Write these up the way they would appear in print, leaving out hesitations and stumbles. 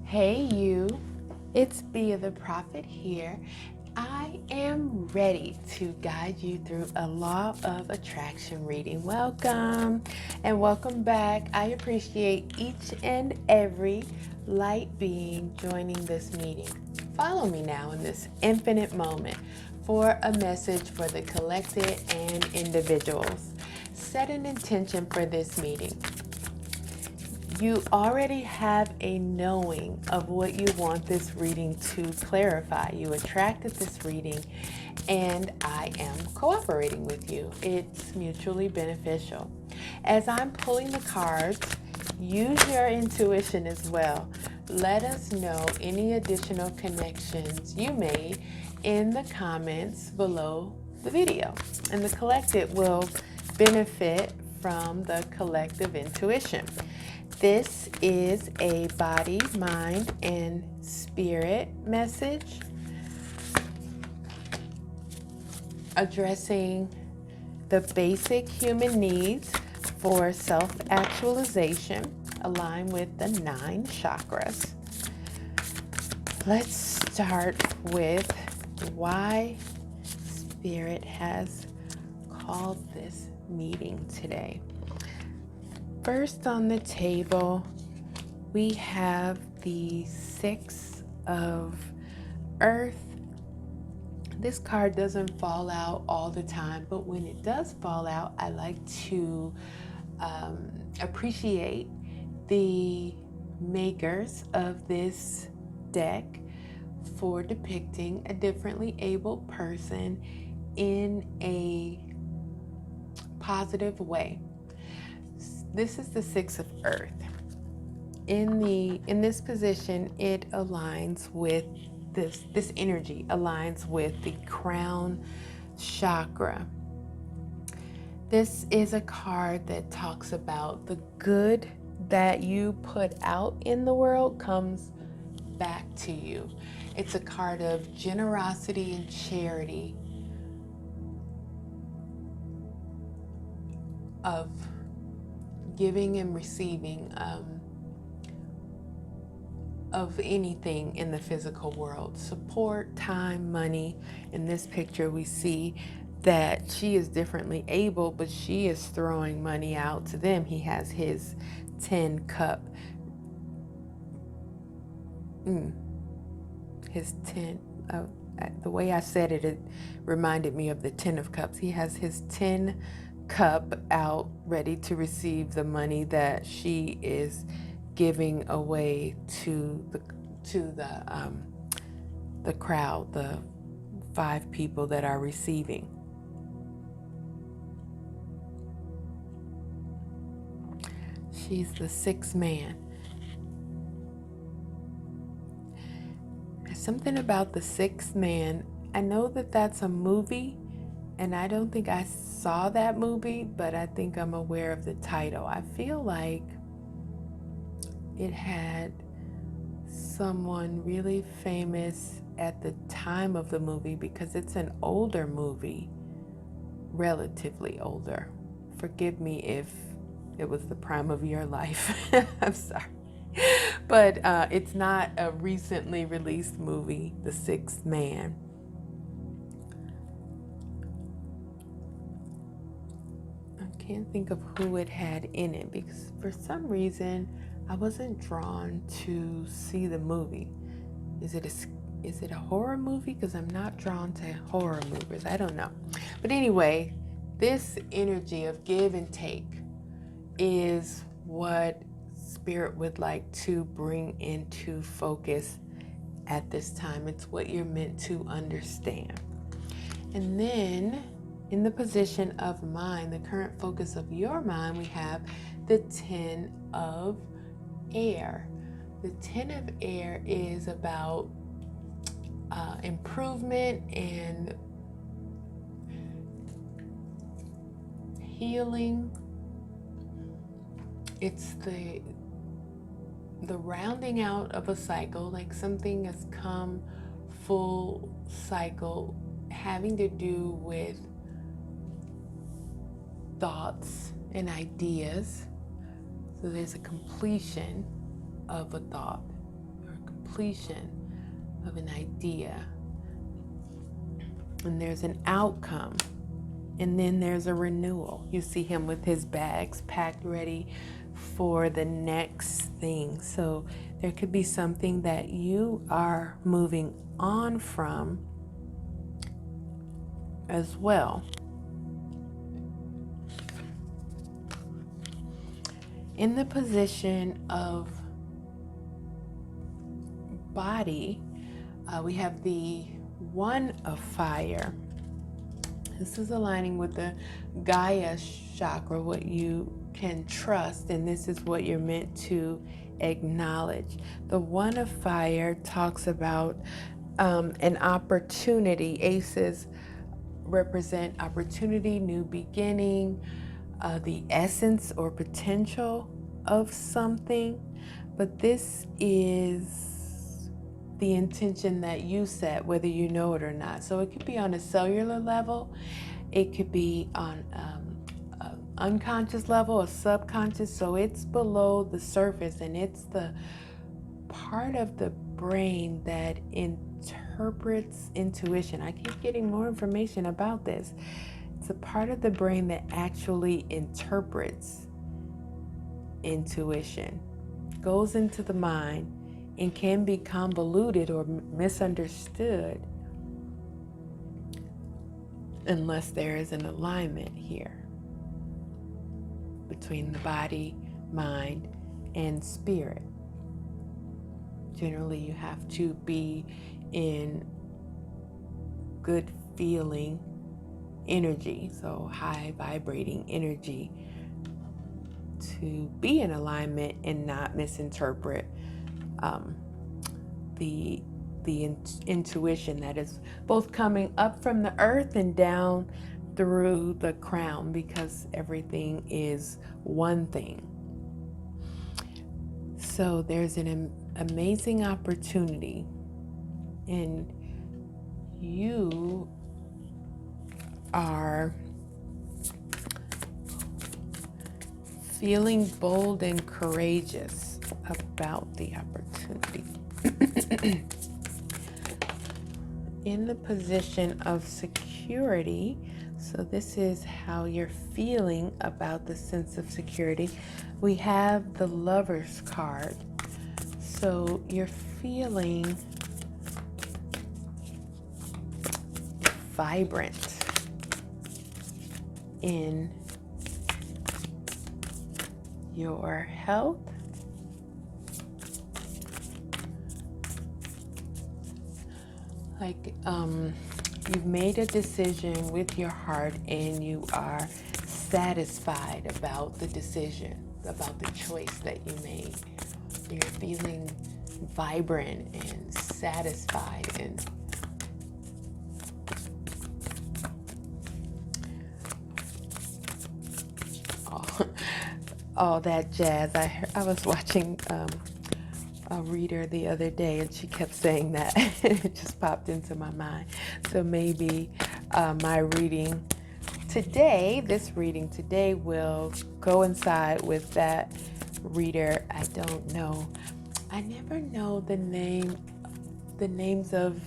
Hey you, it's Bea the Prophet here. I am ready to guide you through a law of attraction reading. Welcome and welcome back. I appreciate each and every light being joining this meeting. Follow me now in this infinite moment for a message for the collective and individuals. Set an intention for this meeting. You already have a knowing of what you want this reading to clarify. You attracted this reading, and I am cooperating with you. It's mutually beneficial. As I'm pulling the cards, use your intuition as well. Let us know any additional connections you made in the comments below the video, and the collective will benefit from the collective intuition. This is a body, mind, and spirit message addressing the basic human needs for self-actualization, aligned with the 9 chakras. Let's start with why Spirit has called this meeting today. First on the table, we have the 6 of Earth. This card doesn't fall out all the time, but when it does fall out, I like to appreciate the makers of this deck for depicting a differently abled person in a positive way. This is the 6 of Earth. In this position, it aligns with this energy aligns with the crown chakra. This is a card that talks about the good that you put out in the world comes back to you. It's a card of generosity and charity, of giving and receiving of anything in the physical world. Support, time, money. In this picture, we see that she is differently able, but she is throwing money out to them. He has his 10 cup. His 10, the way I said it, it reminded me of the 10 of cups. He has his 10 cup out ready to receive the money that she is giving away to the crowd, the 5 people that are receiving. She's the 6th man. There's something about the 6th man. I know that that's a movie, and I don't think I saw that movie, but I think I'm aware of the title. I feel like it had someone really famous at the time of the movie, because it's an older movie, relatively older. Forgive me if it was the prime of your life. I'm sorry. But it's not a recently released movie, The 6th Man. I can't think of who it had in it, because for some reason I wasn't drawn to see the movie. Is it a horror movie? Because I'm not drawn to horror movies. I don't know. But anyway, this energy of give and take is what Spirit would like to bring into focus at this time. It's what you're meant to understand. And then in the position of mind, the current focus of your mind, we have the 10 of air. The 10 of air is about improvement and healing. It's the rounding out of a cycle, like something has come full cycle, having to do with thoughts and ideas. So there's a completion of a thought or completion of an idea. And there's an outcome. And then there's a renewal. You see him with his bags packed, ready for the next thing. So there could be something that you are moving on from as well. In the position of body, we have the one of fire. This is aligning with the Gaia chakra, what you can trust, and this is what you're meant to acknowledge. The one of fire talks about an opportunity. Aces represent opportunity, new beginning, the essence or potential of something, but this is the intention that you set, whether you know it or not. So it could be on a cellular level, it could be on an unconscious level, a subconscious, so it's below the surface, and it's the part of the brain that interprets intuition. I keep getting more information about this. It's a part of the brain that actually interprets intuition, goes into the mind, and can be convoluted or misunderstood unless there is an alignment here between the body, mind, and spirit. Generally, you have to be in good feeling energy, so high vibrating energy, to be in alignment and not misinterpret the intuition that is both coming up from the earth and down through the crown, because everything is one thing. So there's an amazing opportunity, and you are feeling bold and courageous about the opportunity. In the position of security, so this is how you're feeling about the sense of security. We have the Lover's card. So you're feeling vibrant in your health, like you've made a decision with your heart and you are satisfied about the decision, about the choice that you made. You're feeling vibrant and satisfied and all that jazz. I was watching a reader the other day, and she kept saying that. It just popped into my mind. So maybe my reading today, this reading today, will coincide with that reader. I don't know. I never know the names of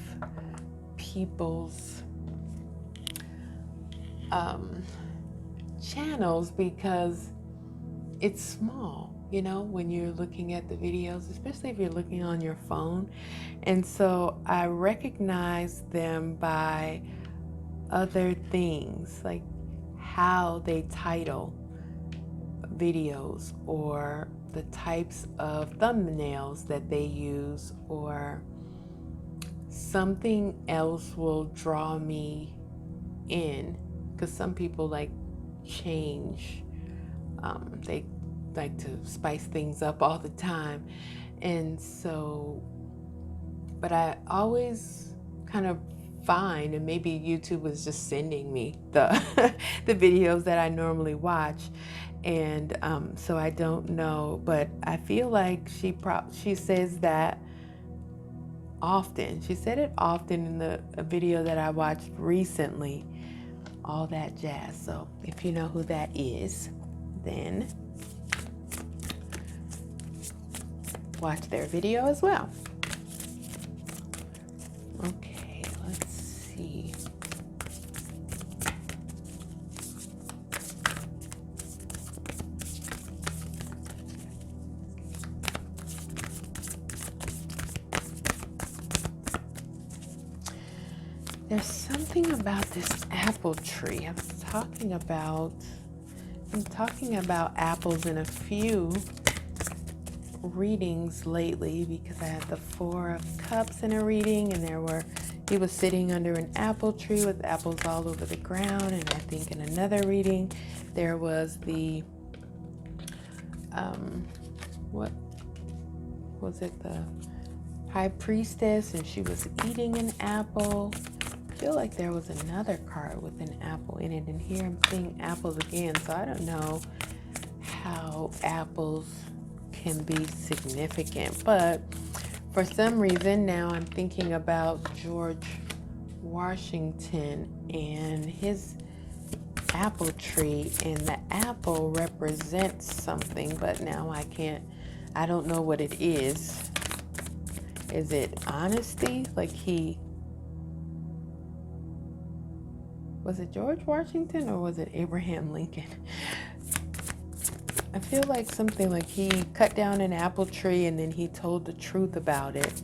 people's channels, because it's small, you know, when you're looking at the videos, especially if you're looking on your phone. And so I recognize them by other things, like how they title videos, or the types of thumbnails that they use, or something else will draw me in, because some people like change. They like to spice things up all the time. And so, but I always kind of find, and maybe YouTube was just sending me the the videos that I normally watch. And so I don't know, but I feel like she says that often. She said it often in a video that I watched recently, all that jazz. So if you know who that is, then watch their video as well. something about this apple tree. I'm talking about apples in a few readings lately, because I had the Four of Cups in a reading, and he was sitting under an apple tree with apples all over the ground. And I think in another reading there was the what was it, the high priestess, and she was eating an apple. I feel like there was another card with an apple in it, and here I'm seeing apples again. So I don't know how apples can be significant, but for some reason now I'm thinking about George Washington and his apple tree, and the apple represents something, but now I don't know what it is. Is it honesty? Like was it George Washington or was it Abraham Lincoln? I feel like something like he cut down an apple tree and then he told the truth about it.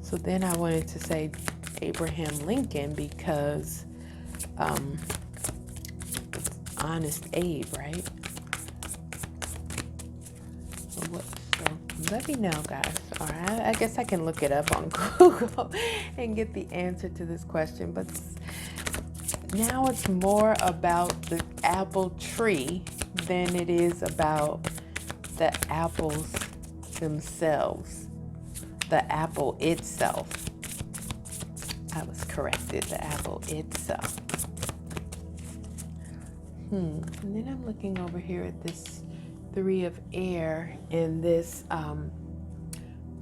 So then I wanted to say Abraham Lincoln because it's Honest Abe, right? So let me know, guys. All right, I guess I can look it up on Google and get the answer to this question. But now it's more about the apple tree than it is about the apples themselves. The apple itself. I was corrected, the apple itself. And then I'm looking over here at this Three of Air, and this,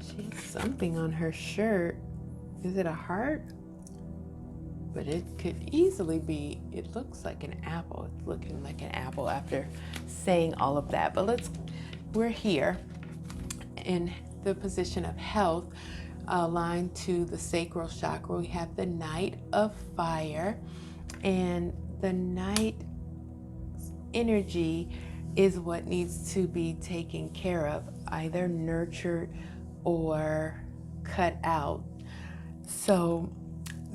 she has something on her shirt. Is it a heart? But it could easily be, it looks like an apple. It's looking like an apple after saying all of that. But we're here in the position of health, aligned to the sacral chakra. We have the Knight of Fire, and the Knight energy is what needs to be taken care of, either nurtured or cut out. So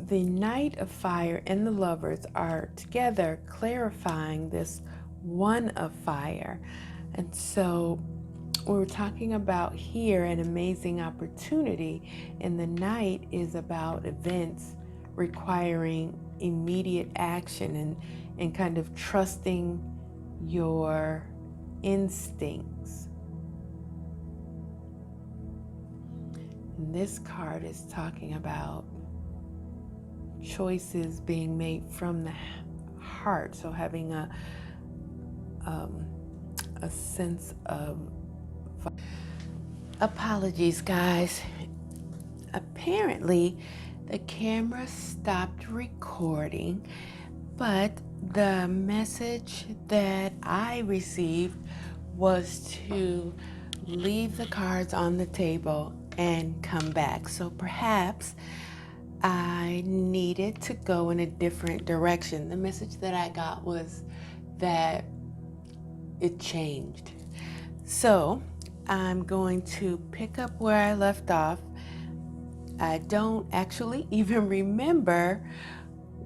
the Knight of Fire and the Lovers are together clarifying this One of Fire. And so we're talking about here an amazing opportunity, and the Knight is about events requiring immediate action and kind of trusting your instincts. And this card is talking about choices being made from the heart, so having a sense of apologies, guys. Apparently the camera stopped recording, but the message that I received was to leave the cards on the table and come back. So perhaps I needed to go in a different direction. The message that I got was that it changed. So I'm going to pick up where I left off. I don't actually even remember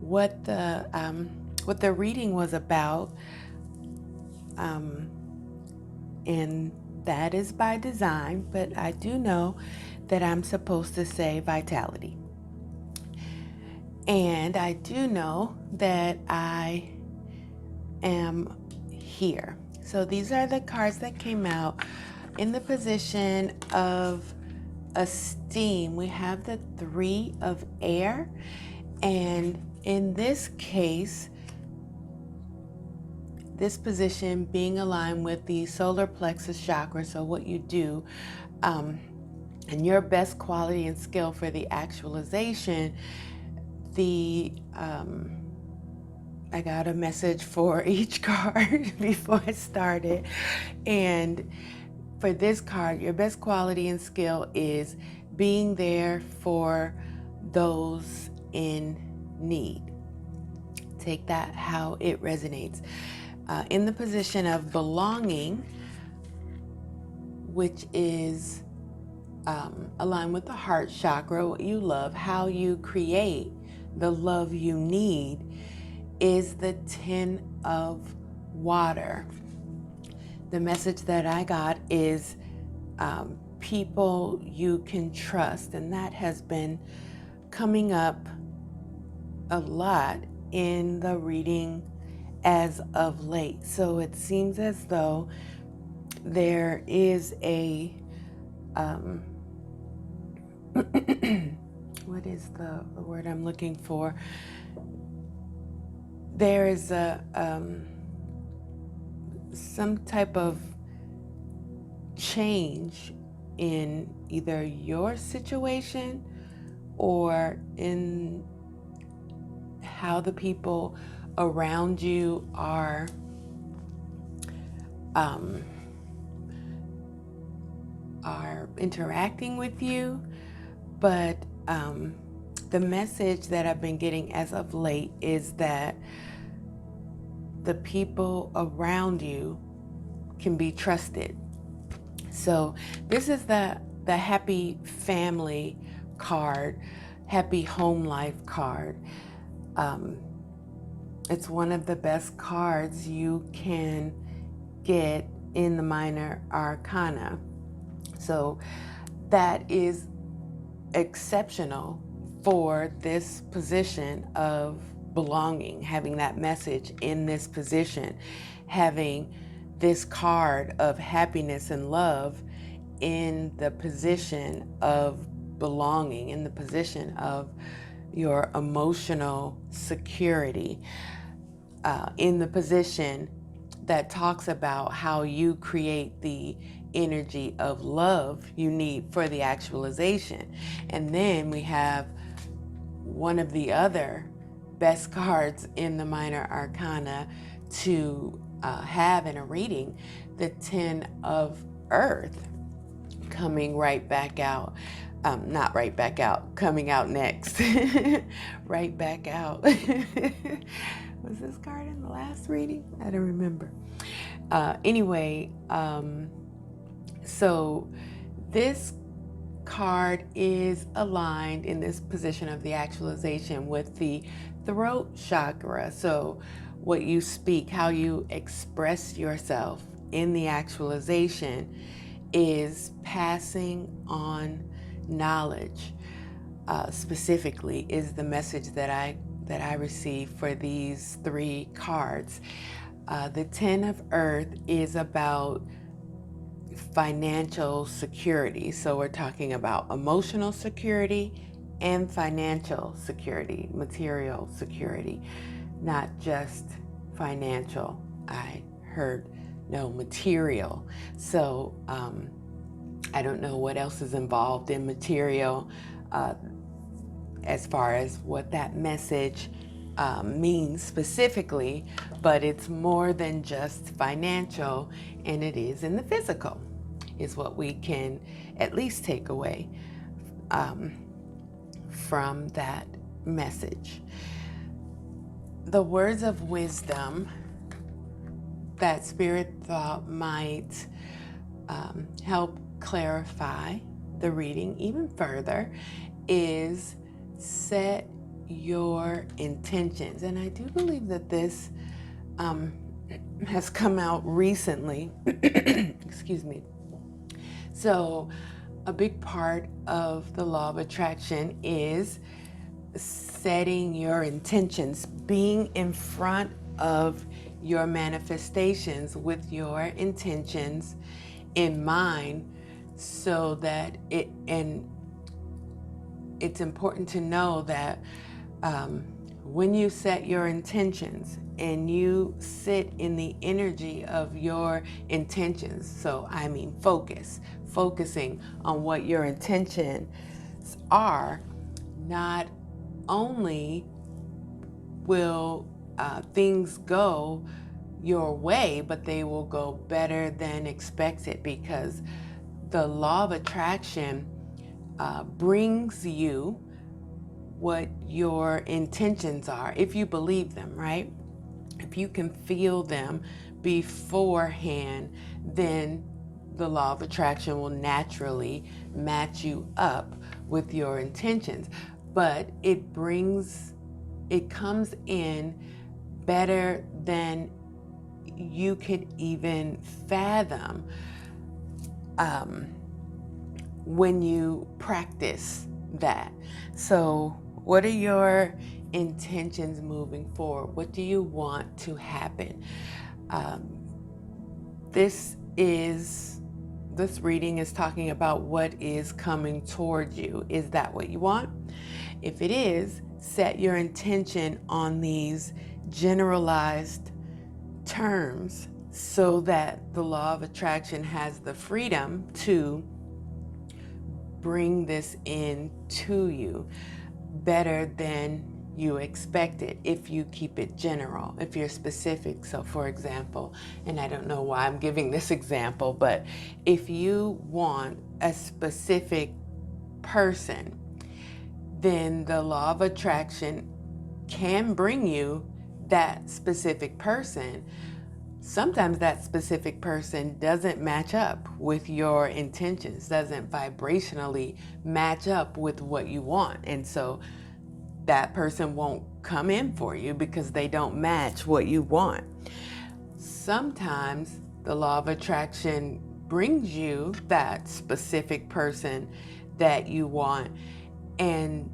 what the reading was about, and that is by design, but I do know that I'm supposed to say vitality. And I do know that I am here. So these are the cards that came out in the position of esteem. We have the Three of Air, and in this case, this position being aligned with the solar plexus chakra, so what you do, and your best quality and skill for the actualization. I got a message for each card before I started, and for this card, your best quality and skill is being there for those in need. Take that how it resonates. In the position of belonging, which is aligned with the heart chakra, what you love, how you create the love you need is the 10 of water. The message that I got is people you can trust, and that has been coming up a lot in the reading as of late. So it seems as though there is a what is the word I'm looking for? There is a some type of change in either your situation or in how the people around you are interacting with you. But the message that I've been getting as of late is that the people around you can be trusted. So this is the happy family card, happy home life card. It's one of the best cards you can get in the minor arcana. So that is exceptional for this position of belonging, having that message in this position, having this card of happiness and love in the position of belonging, in the position of your emotional security, in the position that talks about how you create the energy of love you need for the actualization. And then we have one of the other best cards in the minor arcana to have in a reading, the 10 of earth, coming right back out. Not right back out, coming out next. Right back out. Was this card in the last reading? I don't remember. Anyway, so this card is aligned in this position of the actualization with the throat chakra. So what you speak, how you express yourself in the actualization is passing on knowledge. Specifically is the message that I received for these three cards. The 10 of earth is about financial security. So we're talking about emotional security and financial security, material security, not just financial. I heard no, material. So I don't know what else is involved in material as far as what that message means specifically, but it's more than just financial, and it is in the physical, is what we can at least take away from that message. The words of wisdom that Spirit thought might help clarify the reading even further is set your intentions. And I do believe that this has come out recently. Excuse me. So a big part of the law of attraction is setting your intentions, being in front of your manifestations with your intentions in mind, so that it's important to know that when you set your intentions and you sit in the energy of your intentions, so I mean focusing on what your intentions are, not only will things go your way, but they will go better than expected, because the law of attraction brings you what your intentions are, if you believe them, right? If you can feel them beforehand, then the law of attraction will naturally match you up with your intentions. But it brings it comes in better than you could even fathom when you practice that. So what are your intentions moving forward? What do you want to happen? This reading is talking about what is coming toward you. Is that what you want? If it is, set your intention on these generalized terms so that the law of attraction has the freedom to bring this in to you better than you expected if you keep it general, if you're specific. So for example, and I don't know why I'm giving this example, but if you want a specific person, then the law of attraction can bring you that specific person. Sometimes that specific person doesn't match up with your intentions, doesn't vibrationally match up with what you want. And so that person won't come in for you because they don't match what you want. Sometimes the law of attraction brings you that specific person that you want, and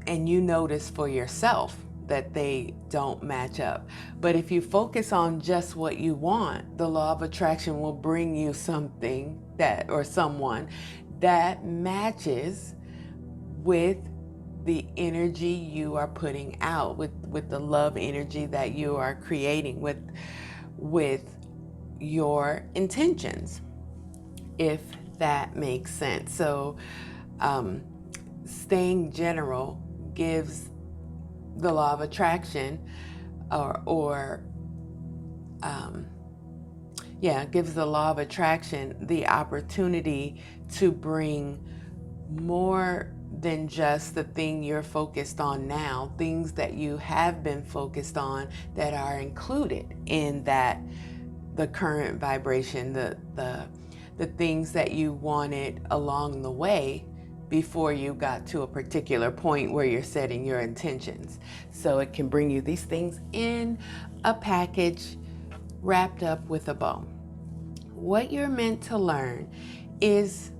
you notice for yourself that they don't match up. But if you focus on just what you want, the law of attraction will bring you something that, or someone that matches with the energy you are putting out, with the love energy that you are creating, with your intentions, if that makes sense. So staying general gives the law of attraction gives the law of attraction the opportunity to bring more than just the thing you're focused on now, things that you have been focused on that are included in that, the current vibration, the things that you wanted along the way before you got to a particular point where you're setting your intentions. So it can bring you these things in a package wrapped up with a bow. What you're meant to learn is,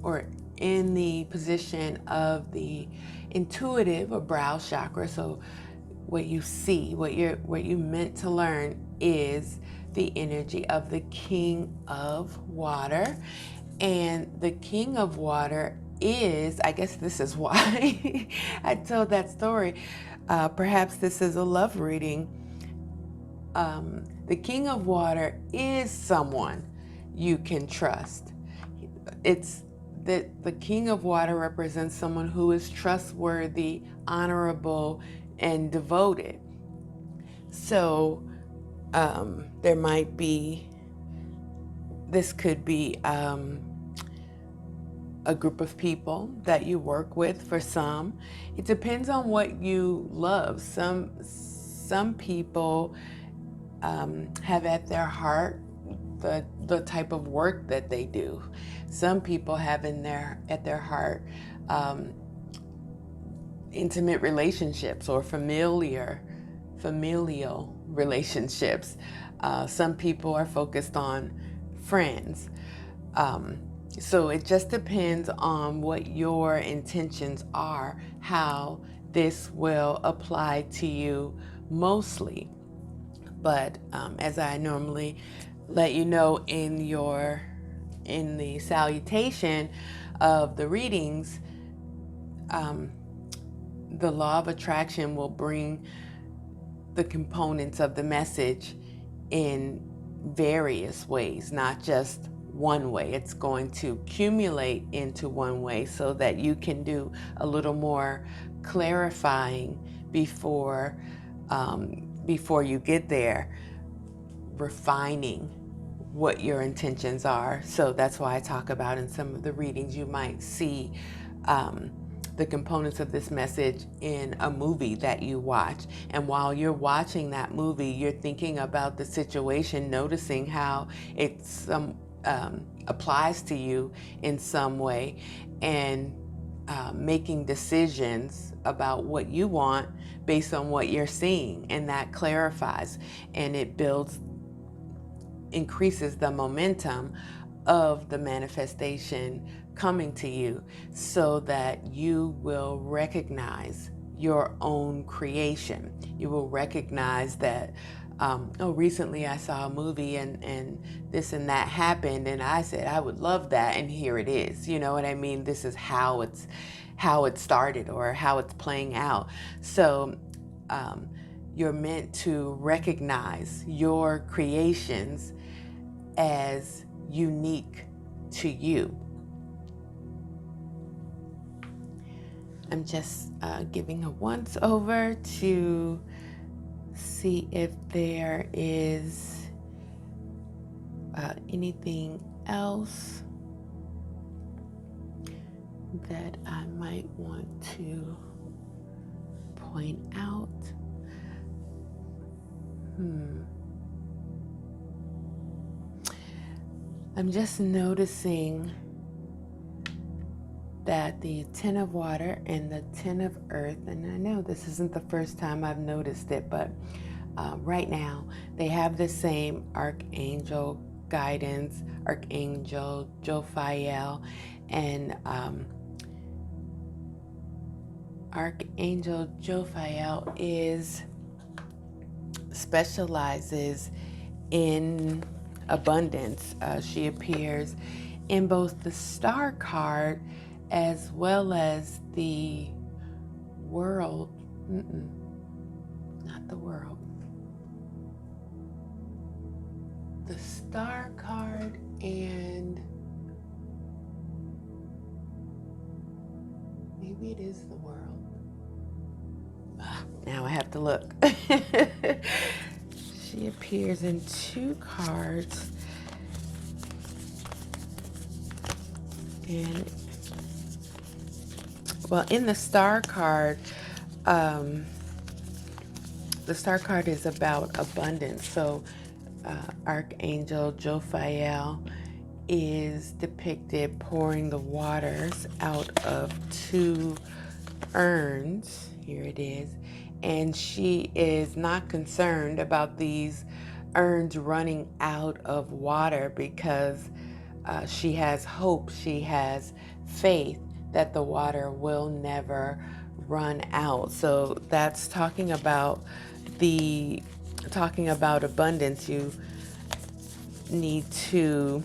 or in the position of the intuitive or brow chakra. So what you see, what you meant to learn is the energy of the King of Water. And the King of Water is, I guess this is why I told that story. Perhaps this is a love reading. The King of Water is someone you can trust. It's that the King of Water represents someone who is trustworthy, honorable, and devoted. So there might be, this could be a group of people that you work with. For some, it depends on what you love. Some people have at their heart the type of work that they do. Some people have at their heart intimate relationships or familial relationships. Some people are focused on friends. So it just depends on what your intentions are, how this will apply to you mostly. But as I normally let you know in the salutation of the readings, the law of attraction will bring the components of the message in various ways, not just one way. It's going to accumulate into one way so that you can do a little more clarifying before you get there, refining what your intentions are. So that's why I talk about in some of the readings, you might see the components of this message in a movie that you watch. And while you're watching that movie, you're thinking about the situation, noticing how it applies to you in some way. And making decisions about what you want based on what you're seeing, and that clarifies and it increases the momentum of the manifestation coming to you, so that you will recognize your own creation. You will recognize that, recently I saw a movie and this and that happened, and I said I would love that, and here it is. You know what I mean? This is how it started, or how it's playing out. So you're meant to recognize your creations as unique to you. I'm just giving a once over to see if there is anything else that I might want to point out. I'm just noticing that the 10 of water and the 10 of earth, and I know this isn't the first time I've noticed it, but right now they have the same archangel guidance, Archangel Jophiel, and Archangel Jophiel specializes in abundance. She appears in both the star card as well as the world. Not the world. The star card and maybe it is the world. Now I have to look. She appears in 2 cards, and well, in the star card is about abundance. So Archangel Jophiel is depicted pouring the waters out of 2 urns. Here it is. And she is not concerned about these urns running out of water, because she has hope, she has faith that the water will never run out. So that's talking about abundance. You need to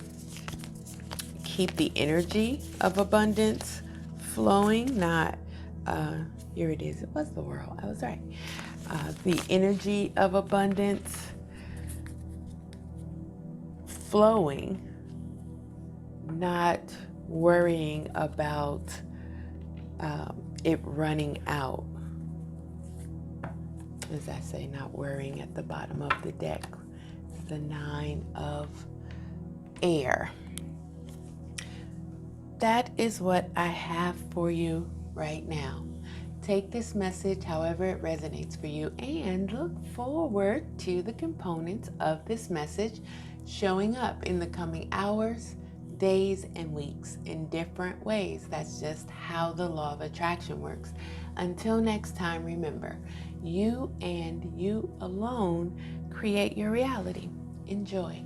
keep the energy of abundance flowing, not here it is. It was the world. I was right. The energy of abundance flowing, not worrying about it running out. As I say, not worrying at the bottom of the deck. The 9 of air. That is what I have for you right now. Take this message however it resonates for you, and look forward to the components of this message showing up in the coming hours, days, and weeks in different ways. That's just how the law of attraction works. Until next time, remember, you and you alone create your reality. Enjoy.